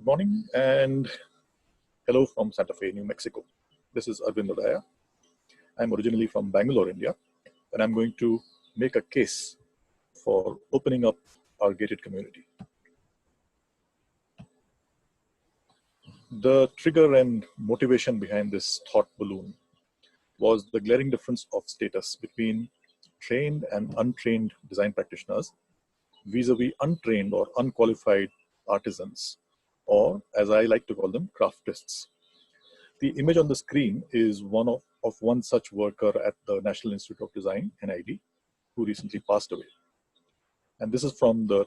Good morning and hello from Santa Fe, New Mexico. This is Arvind Lodaya. I'm originally from Bangalore, India, and I'm going to make a case for opening up our gated community. The trigger and motivation behind this thought balloon was the glaring difference of status between trained and untrained design practitioners vis-a-vis untrained or unqualified artisans, or as I like to call them, craftists. The image on the screen is one of one such worker at the National Institute of Design, NID, who recently passed away. And this is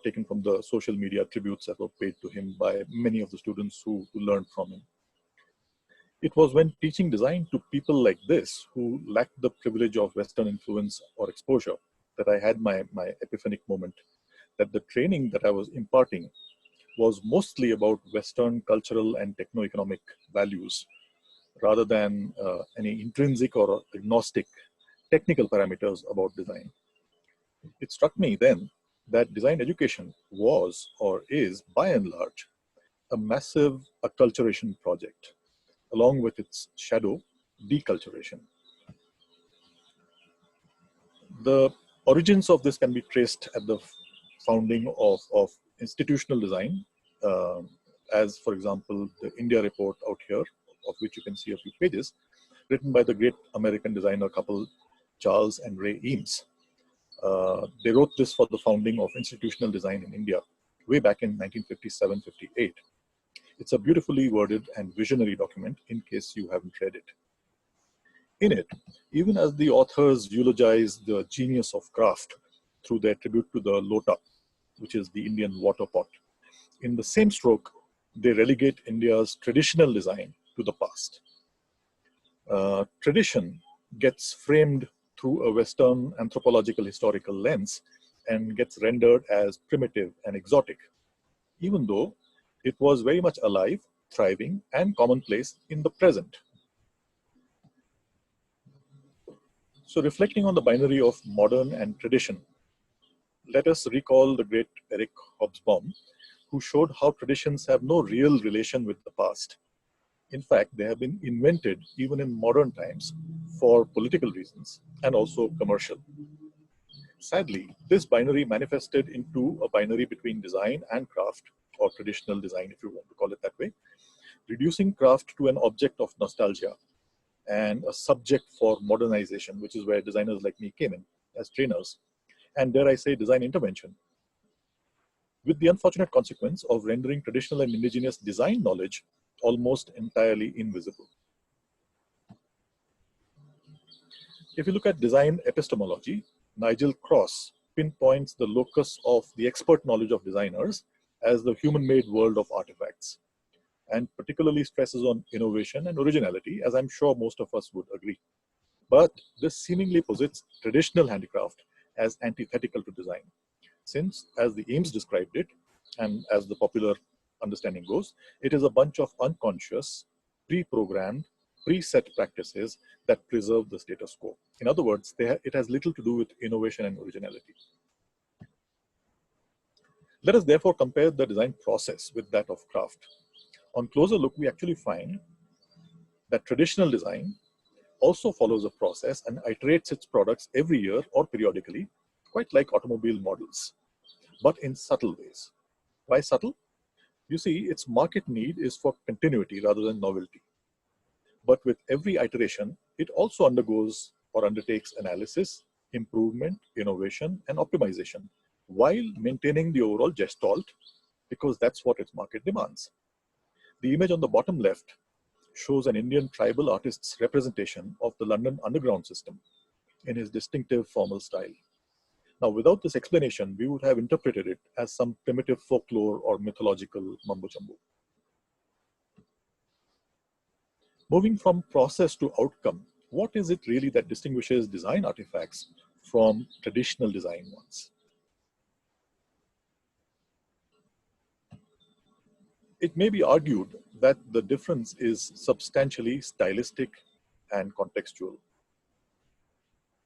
taken from the social media tributes that were paid to him by many of the students who learned from him. It was when teaching design to people like this, who lacked the privilege of Western influence or exposure, that I had my epiphanic moment, that the training that I was imparting was mostly about Western cultural and techno-economic values, rather than any intrinsic or agnostic technical parameters about design. It struck me then that design education was, or is, by and large, a massive acculturation project, along with its shadow, deculturation. The origins of this can be traced at the founding of institutional design, as, for example, the India report out here, of which you can see a few pages, written by the great American designer couple, Charles and Ray Eames. They wrote this for the founding of institutional design in India, way back in 1957-58. It's a beautifully worded and visionary document, in case you haven't read it. In it, even as the authors eulogize the genius of craft through their tribute to the lota, which is the Indian water pot, in the same stroke, they relegate India's traditional design to the past. Tradition gets framed through a Western anthropological historical lens and gets rendered as primitive and exotic, even though it was very much alive, thriving, and commonplace in the present. So, reflecting on the binary of modern and tradition, let us recall the great Eric Hobsbawm, who showed how traditions have no real relation with the past. In fact, they have been invented even in modern times for political reasons and also commercial. Sadly, this binary manifested into a binary between design and craft, or traditional design, if you want to call it that way, reducing craft to an object of nostalgia and a subject for modernization, which is where designers like me came in as trainers, and dare I say, design intervention, with the unfortunate consequence of rendering traditional and indigenous design knowledge almost entirely invisible. If you look at design epistemology, Nigel Cross pinpoints the locus of the expert knowledge of designers as the human-made world of artifacts, and particularly stresses on innovation and originality, as I'm sure most of us would agree. But this seemingly posits traditional handicraft as antithetical to design, since, as the Eames described it, and as the popular understanding goes, it is a bunch of unconscious, pre-programmed, preset practices that preserve the status quo. In other words, it has little to do with innovation and originality. Let us therefore compare the design process with that of craft. On closer look, we actually find that traditional design also follows a process and iterates its products every year or periodically, quite like automobile models, but in subtle ways. Why subtle? You see, its market need is for continuity rather than novelty. But with every iteration, it also undergoes or undertakes analysis, improvement, innovation, and optimization, while maintaining the overall gestalt, because that's what its market demands. The image on the bottom left shows an Indian tribal artist's representation of the London Underground system in his distinctive formal style. Now, without this explanation, we would have interpreted it as some primitive folklore or mythological mumbo-jumbo. Moving from process to outcome, what is it really that distinguishes design artifacts from traditional design ones? It may be argued that the difference is substantially stylistic and contextual,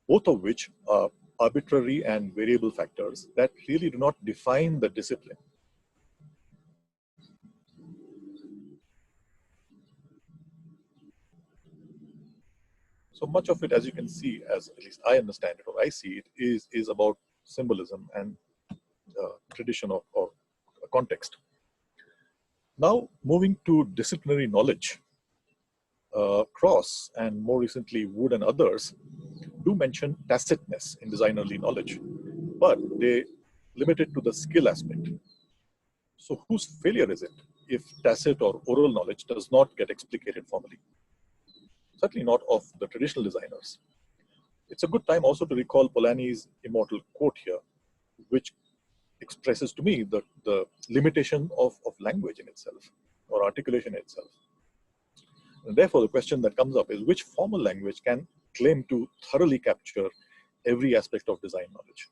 both of which are arbitrary and variable factors that really do not define the discipline. So much of it, as you can see, as at least I understand it or I see it, is about symbolism and tradition or context. Now, moving to disciplinary knowledge, Cross and more recently Wood and others do mention tacitness in designerly knowledge, but they limit it to the skill aspect. So whose failure is it if tacit or oral knowledge does not get explicated formally? Certainly not of the traditional designers. It's a good time also to recall Polanyi's immortal quote here, which expresses to me the limitation of language in itself or articulation itself. And therefore, the question that comes up is which formal language can claim to thoroughly capture every aspect of design knowledge?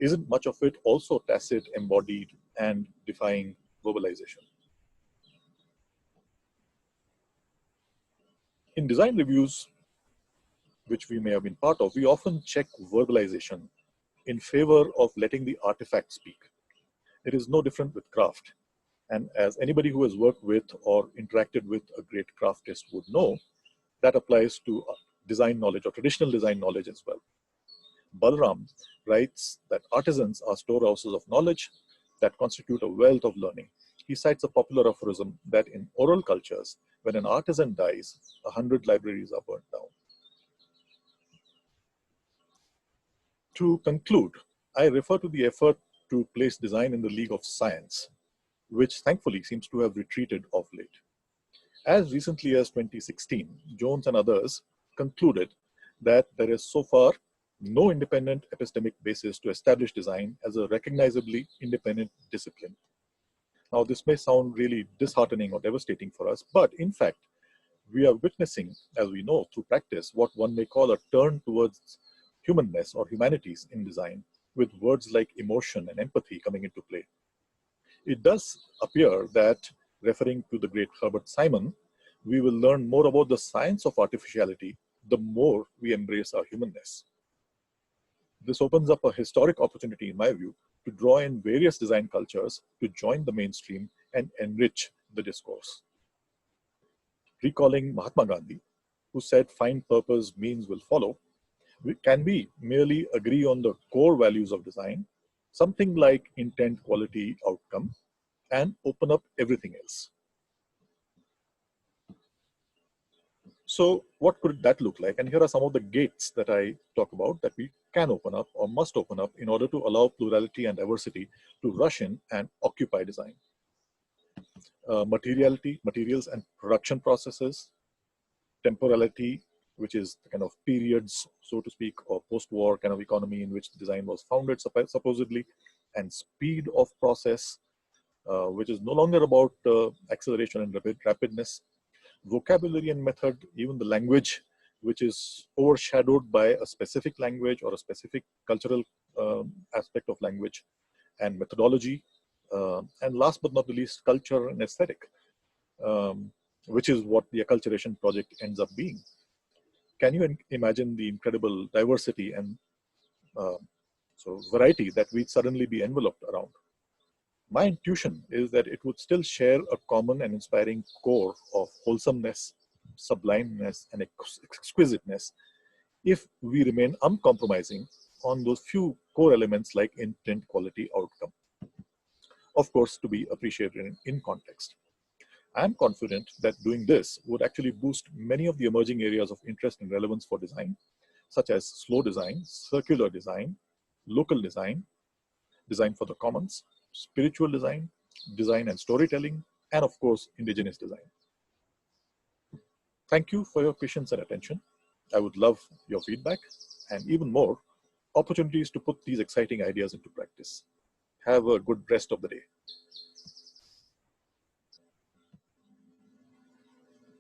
Isn't much of it also tacit, embodied, and defying verbalization? In design reviews, which we may have been part of, we often check verbalization in favor of letting the artifact speak. It is no different with craft. And as anybody who has worked with or interacted with a great craftist would know, that applies to design knowledge or traditional design knowledge as well. Balaram writes that artisans are storehouses of knowledge that constitute a wealth of learning. He cites a popular aphorism that in oral cultures, when an artisan dies, 100 libraries are burnt down. To conclude, I refer to the effort to place design in the league of science, which thankfully seems to have retreated of late. As recently as 2016, Jones and others concluded that there is so far no independent epistemic basis to establish design as a recognizably independent discipline. Now, this may sound really disheartening or devastating for us, but in fact, we are witnessing, as we know through practice, what one may call a turn towards humanness or humanities in design, with words like emotion and empathy coming into play. It does appear that, referring to the great Herbert Simon, we will learn more about the science of artificiality the more we embrace our humanness. This opens up a historic opportunity, in my view, to draw in various design cultures to join the mainstream and enrich the discourse. Recalling Mahatma Gandhi, who said, "Find purpose, means will follow," can we merely agree on the core values of design, something like intent, quality, outcome, and open up everything else? So what could that look like? And here are some of the gates that I talk about that we can open up or must open up in order to allow plurality and diversity to rush in and occupy design. Materials and production processes, temporality, which is the kind of periods, so to speak, or post-war kind of economy in which design was founded, supposedly, and speed of process, which is no longer about acceleration and rapidness. Vocabulary and method, even the language, which is overshadowed by a specific language or a specific cultural aspect of language, and methodology, and last but not the least, culture and aesthetic, which is what the acculturation project ends up being. Can you imagine the incredible diversity and so variety that we'd suddenly be enveloped around? My intuition is that it would still share a common and inspiring core of wholesomeness, sublimeness, and exquisiteness if we remain uncompromising on those few core elements like intent, quality, outcome. Of course, to be appreciated in context. I am confident that doing this would actually boost many of the emerging areas of interest and relevance for design, such as slow design, circular design, local design, design for the commons, spiritual design, design and storytelling, and of course, indigenous design. Thank you for your patience and attention. I would love your feedback and even more, opportunities to put these exciting ideas into practice. Have a good rest of the day.